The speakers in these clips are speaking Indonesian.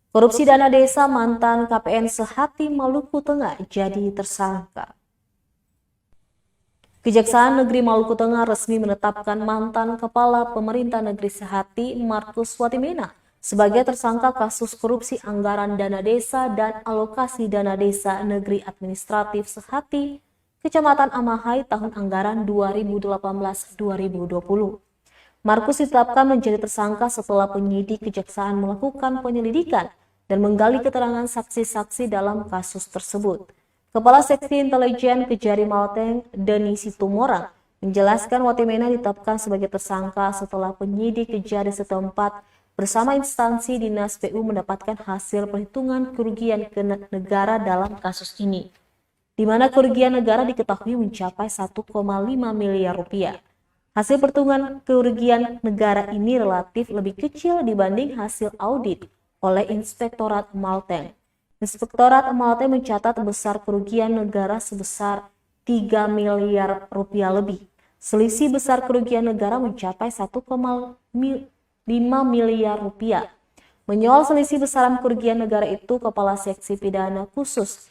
Korupsi dana desa mantan KPN Sehati Maluku Tengah jadi tersangka. Kejaksaan Negeri Maluku Tengah resmi menetapkan mantan Kepala Pemerintah Negeri Sehati Markus Watimena sebagai tersangka kasus korupsi anggaran dana desa dan alokasi dana desa Negeri Administratif Sehati, Kecamatan Amahai tahun anggaran 2018-2020. Markus ditetapkan menjadi tersangka setelah penyidik kejaksaan melakukan penyelidikan dan menggali keterangan saksi-saksi dalam kasus tersebut. Kepala Seksi Intelijen Kejari Malteng, Deni Situmorang, menjelaskan Watimena ditetapkan sebagai tersangka setelah penyidik Kejari setempat bersama instansi Dinas PU mendapatkan hasil perhitungan kerugian ke negara dalam kasus ini, di mana kerugian negara diketahui mencapai 1,5 miliar rupiah. Hasil perhitungan kerugian negara ini relatif lebih kecil dibanding hasil audit oleh Inspektorat Malteng. Inspektorat Malteng mencatat besar kerugian negara sebesar 3 miliar rupiah lebih. Selisih besar kerugian negara mencapai 1,5 miliar rupiah. Menyoal selisih besaran kerugian negara itu, Kepala Seksi Pidana Khusus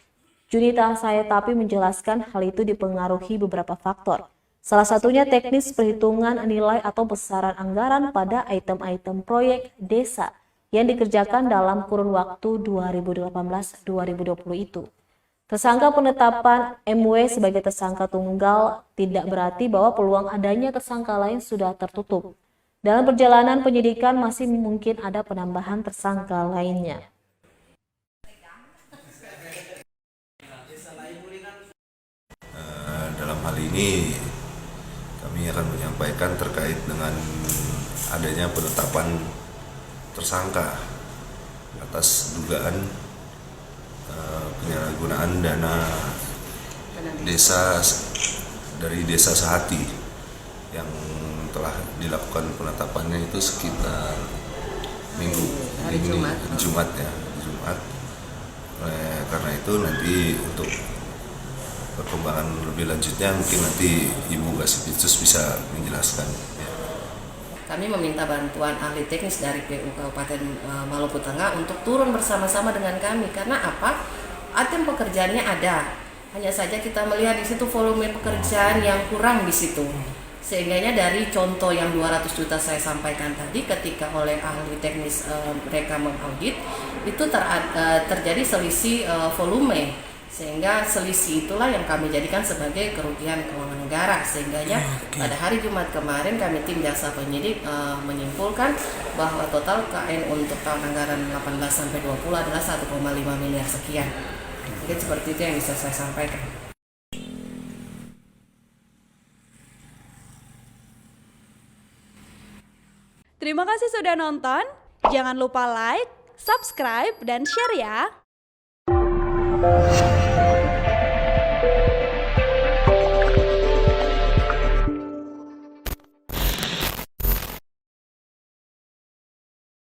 Junita Sayetapi menjelaskan hal itu dipengaruhi beberapa faktor. Salah satunya teknis perhitungan nilai atau besaran anggaran pada item-item proyek desa yang dikerjakan dalam kurun waktu 2018-2020 itu. Tersangka penetapan MW sebagai tersangka tunggal tidak berarti bahwa peluang adanya tersangka lain sudah tertutup. Dalam perjalanan penyidikan masih mungkin ada penambahan tersangka lainnya. Dalam hal ini kami akan menyampaikan terkait dengan adanya penetapan tersangka atas dugaan penyalahgunaan dana desa dari Desa Sehati yang telah dilakukan penetapannya itu sekitar hari Jumat. Karena itu nanti untuk perkembangan lebih lanjutnya mungkin nanti Ibu Kasipitus bisa menjelaskan. Kami meminta bantuan ahli teknis dari PU Kabupaten Maluku Tengah untuk turun bersama-sama dengan kami. Karena apa? Item pekerjaannya ada. Hanya saja kita melihat di situ volume pekerjaan yang kurang di situ. Sehingganya dari contoh yang 200 juta saya sampaikan tadi, ketika oleh ahli teknis mereka mengaudit, itu terjadi selisih volume. Sehingga selisih itulah yang kami jadikan sebagai kerugian keuangan negara. Sehingganya pada hari Jumat kemarin kami tim jaksa penyidik menyimpulkan bahwa total KN untuk tahun anggaran 18-20 adalah 1,5 miliar sekian. Jadi seperti itu yang bisa saya sampaikan. Terima kasih sudah nonton. Jangan lupa like, subscribe, dan share ya.